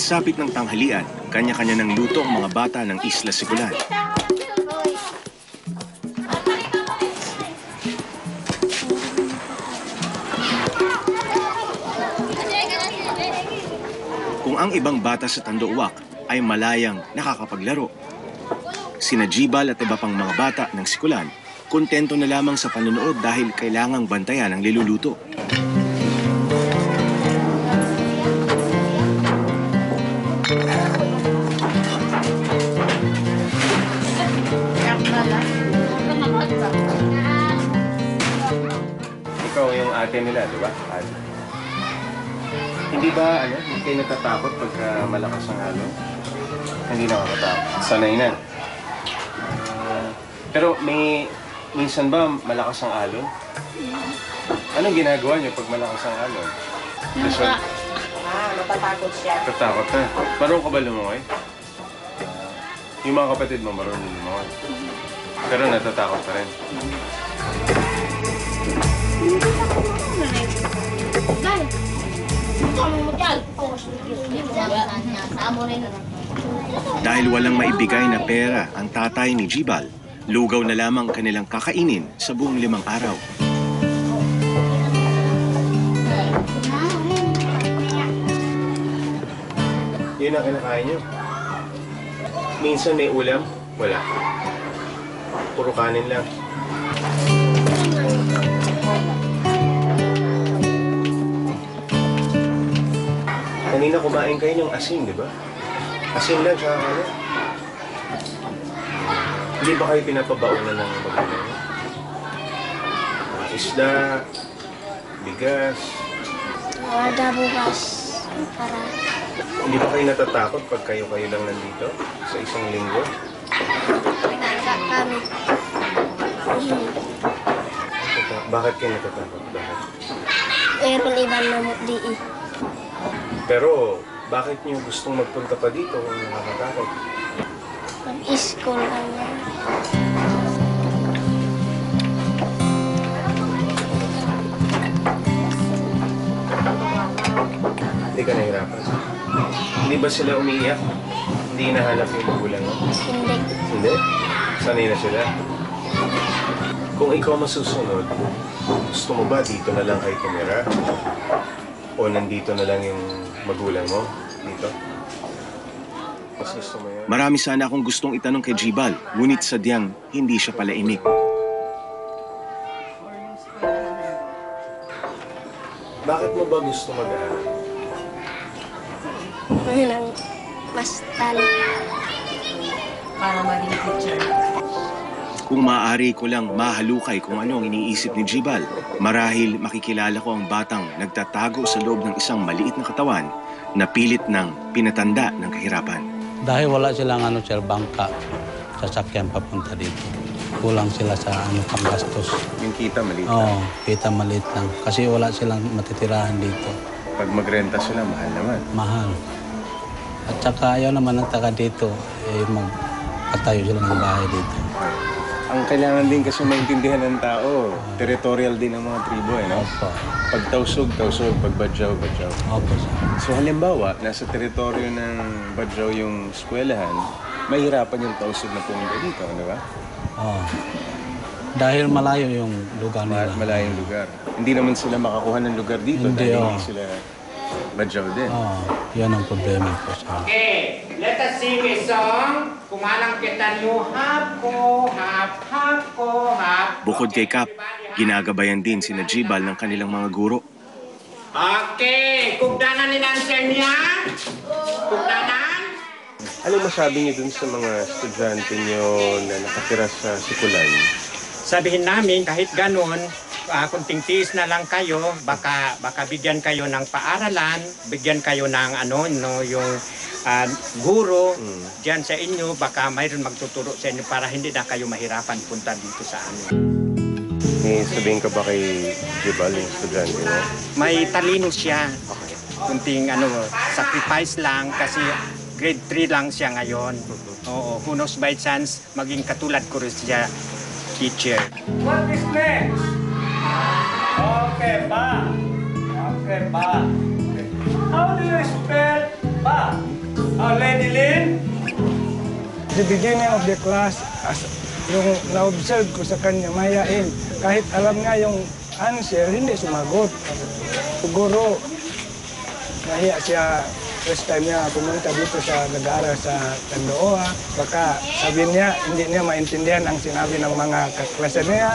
Pagsapit ng tanghalian, kanya-kanya ng luto ang mga bata ng Isla Sikulan. Kung ang ibang bata sa Tandouak ay malayang nakakapaglaro, sina Jibal at iba pang mga bata ng Sikulan, kontento na lamang sa panonood dahil kailangang bantayan ang niluluto. Ikaw yung ate nila, di ba? Hindi ba, hindi kayo natatakot pagka malakas ang alon? Hindi nakakatakot. Sanay na. Pero minsan ba malakas ang alon? Anong ginagawa niyo pag malakas ang alon? Natatakot siya. Natatakot na. Marunong ka ba lumangoy? Yung mga kapatid mo marunong lumangoy. Pero natatakot pa rin. Dahil walang maibigay na pera ang tatay ni Jibal, lugaw na lamang kanilang kakainin sa buong 5 araw. Yun ang kinakain nyo. Minsan may ulam, wala. Puro kanin lang. Kanina kumain kayo ng asin, di ba? Asin lang, tsaka kanin. Hindi ba kayo pinapabaunan ng magulang? Isda, bigas. Wala bukas. Para... Hindi ba kayo natatakot pag kayo-kayo lang nandito sa isang linggo? Kami. Bakit kayo natatakot? Bakit? Meron iba na di. Pero, bakit niyo gustong magpunta pa dito kung nakakatakot? Mag-school kami. Hindi ka nahirapan? Hindi ba sila umiiyak? Hindi hinahanap yung magulang mo? Hindi. Hindi? Sanay na sila? Kung ikaw masusunod, gusto mo ba dito na lang kayo tumira? O nandito na lang yung magulang mo dito? Mas gusto mo yan? Marami sana akong gustong itanong kay Jibal, ngunit sadyang hindi siya palaimik. Bakit mo ba gusto mag-aaral? Nang mas tali. Para maging teacher. Kung maaari ko lang mahalukay kung ano ang iniisip ni Jibal, marahil makikilala ko ang batang nagtatago sa loob ng isang maliit na katawan na pilit ng pinatanda ng kahirapan. Dahil wala silang bangka, sasakyan papunta dito. Kulang sila sa panggastos. Yung kita maliit lang? Oo, kita maliit lang. Kasi wala silang matitirahan dito. Pag magrenta sila, mahal naman. Mahal. At saka ayaw naman ng taga dito, magpatayo sila ng bahay dito. Ang kailangan din kasi maintindihan ng tao, territorial din ang mga tribo, no? Opo. Pag tausog, tausog. Pag badyaw, badyaw. Opo, sir. So halimbawa, nasa teritoryo ng badyaw yung eskwelahan, mahirapan yung tausog na pumunta dito, di ba? Oo. Dahil malayo yung lugar nila. Malayong lugar. Hindi naman sila makakuha ng lugar dito dahil hindi sila badyaw din. Oo, yan ang problema ko sa... Okay, let us sing a song. Kumalang kita nyo, hap ko, hap ko, hap. Bukod kay Kap, ginagabayan din sina Jibal ng kanilang mga guro. Okay, kugdanan ni Nanser niya. Kugdanan. Ano masabi niyo dun sa mga estudyante niyo na nakatira sa Sikulan? Sabihin namin kahit ganun, kunting tiis na lang kayo, baka bigyan kayo ng paaralan, bigyan kayo ng yung guro diyan sa inyo, baka mayroon magtuturo sa inyo para hindi na kayo mahirapan punta dito sa amin. May sabihin ka ba kay Jibal, yung estudyante mo? May talino siya. Kunting sacrifice lang kasi grade 3 lang siya ngayon. Oo, who knows by chance maging katulad ko rin siya teacher. What is next? Okay, ba. Okay, ba. How do you spell Lady Lynn? The beginning of the class, yung na-observe ko sa kanya, mayain. Kahit alam nga yung answer, hindi sumagot. Siguro, nahiya siya first time niya pumunta dito sa nag-aaral sa Tandooa. Baka sabihin niya, hindi niya maintindihan ang sinabi ng mga kaklasan niya.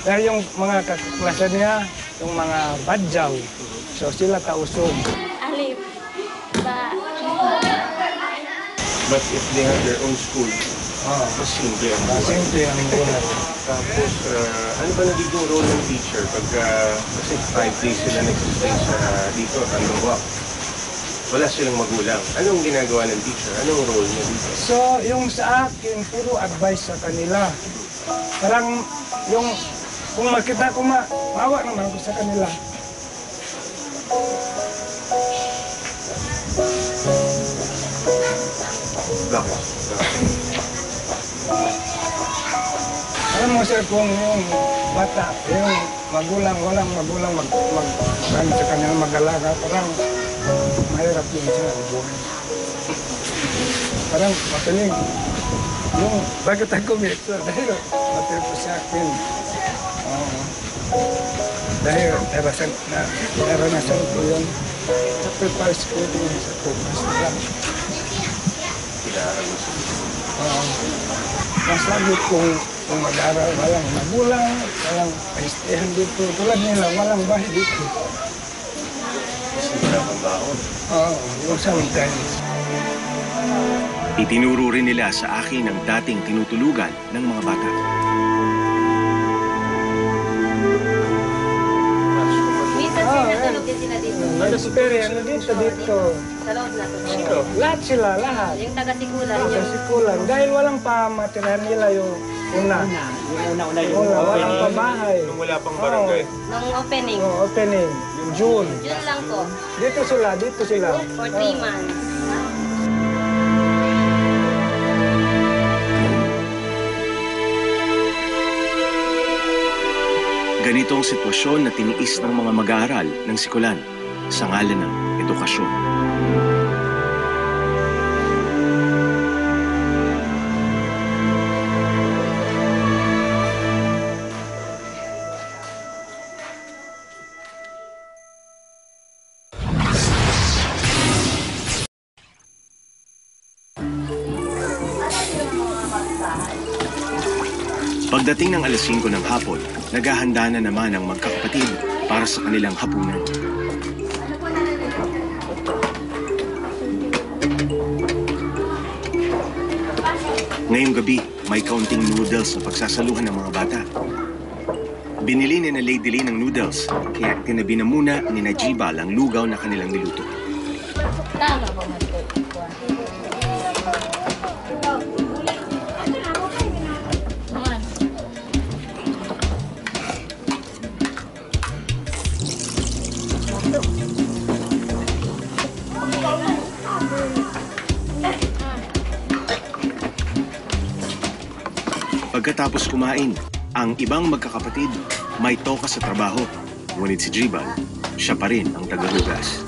Dahil yung mga kaklasan niya, yung mga badjaw. So sila tausog. Alip. Ba. But if they have their own school, mas simple ang buhay. Simple ang buhay. Tapos, ano ba nagiging role ng teacher pagka, kasi 5 days sila nagsistay sa dito, Tandooa. Wala silang magulang. Anong ginagawa ng teacher? Anong role niya dito? So, yung sa akin, puro advice sa kanila. Parang yung, kung makita ko maawa naman ko sa kanila. Bakit? Alam mo sir, kung yung bata, yung magulang, walang magulang sa kanila mag-alaga, parang mahirap yun siya ang buhay. Parang mataling. Yung bakit ako sir, dahil mataling po sa akin. Dahil naranasan ko yun. Sacrifice ko yun, sacrifice ko lang. Mas lagi kung mag-aaral, walang magulang, walang paistihan dito. Tulad nila, walang bahay dito. Wala kang baon. Yung sometimes. Itinuro rin nila sa akin ang dating tinutulugan ng mga bata. Minsan sir, natulog din sila dito. Ano dito. Sa loob na to. Sino? Lahat sila, lahat. Yung taga-sikulan, yung Kasi kulang. Dahil walang pamatirahan nila yung una. Yung una yung Wala, walang opening. pabahay. Nung wala pang barangay. nung opening. Opening. June. Yun lang to. Dito sila. For 3 months. Ganito ang sitwasyon na tiniis ng mga mag-aaral ng Sikulan sa ngalan ng edukasyon. Pagdating ng alas 5 ng hapon, naghahanda na naman ang magkakapatid para sa kanilang hapunan. Ngayong gabi, may kaunting noodles na pagsasaluhan ng mga bata. Binili ni na Lady Lynn ng noodles, kaya tinabi na muna ni Najibal ang lugaw na kanilang niluto. Tama ba mo? Pagkatapos kumain, ang ibang magkakapatid may toka sa trabaho. Ngunit si Jibal, siya pa rin ang tagahugas.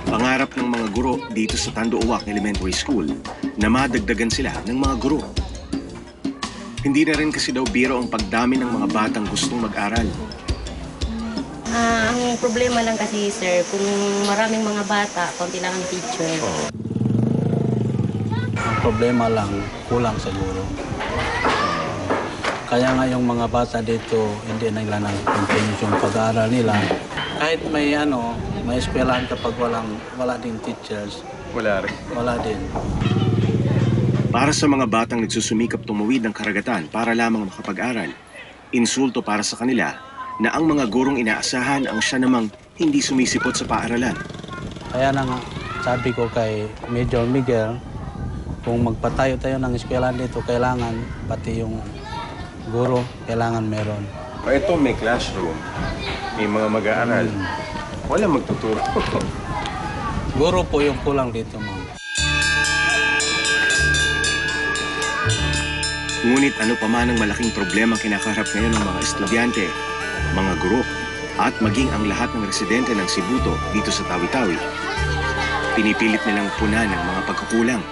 Pangarap ng mga guro dito sa Tandooa Elementary School na madagdagan sila ng mga guro. Hindi na rin kasi daw biro ang pagdami ng mga batang gustong mag-aral. Ang problema lang kasi sir, kung maraming mga bata, konti lang ang teacher. Ang problema lang, kulang sa guro. Kaya nga yung mga bata dito, hindi na nila nag-continue yung pag-aaral nila. Kahit may eskwelahan kapag wala ding teachers, Wala rin. wala din. Para sa mga batang nagsusumikap tumawid ng karagatan para lamang makapag-aral, insulto para sa kanila na ang mga gurong inaasahan ang siya namang hindi sumisipot sa paaralan. Kaya na nga, sabi ko kay Major Miguel, kung magpatayo tayo ng eskwelahan dito, kailangan pati yung guro, kailangan meron. Ito may classroom. May mga mag-aaral. Wala magtuturo. Guro po yung kulang dito, ma'am. Ngunit ano pa man ang malaking problema kinakaharap ngayon ng mga estudyante, mga guro, at maging ang lahat ng residente ng Sibuto dito sa Tawi-Tawi, pinipilit nilang punan ang mga pagkukulang.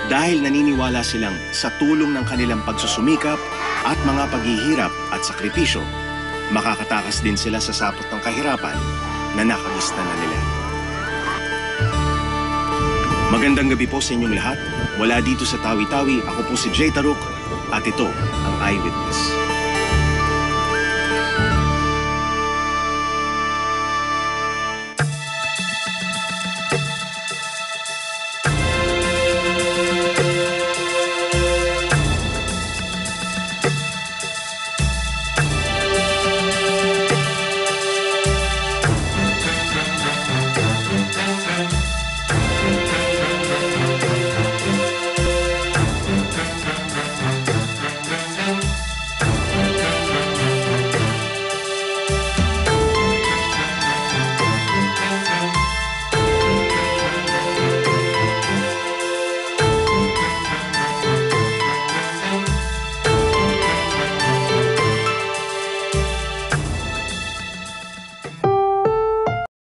Dahil naniniwala silang sa tulong ng kanilang pagsusumikap at mga paghihirap at sakripisyo, makakatakas din sila sa sapot ng kahirapan na nakagista na nila. Magandang gabi po sa inyong lahat. Mula dito sa Tawi-Tawi, ako po si Jay Taruk at ito ang Eyewitness.